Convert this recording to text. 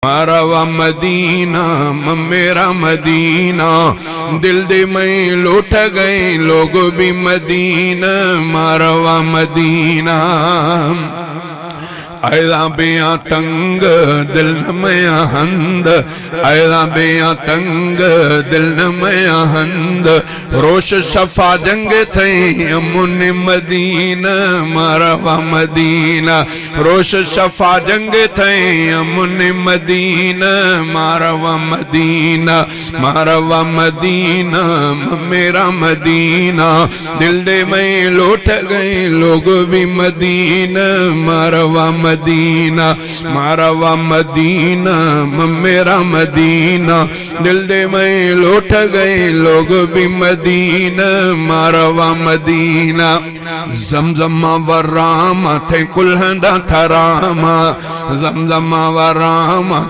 مارا وا مدینہ میرا مدینہ، دل دے میں لوٹ گئے لوگ بھی مدینہ، مارا وا مدینہ۔ ایدہ بیاں تنگ دل نمیاں ہند، ایدہ بیاں تنگ دل نمیاں ہند، روش شفا جنگ تھے امن مدینہ، مارا وا مدینہ۔ روش شفا جنگ تھے امن مدینہ، مارا وا مدینہ، مارا وا مدینہ میرا مدینہ، دل دے میں لوٹ گئے لوگ بھی مدینہ، مارا وا مدینہ، مارا وا مدینہ میرا مدینہ، دل دے میں لوٹ گئے لوگ بھی مدینہ، مارا وا مدینہ۔ زمزم ورام تھے کلہندہ تھراما، زمزم ورام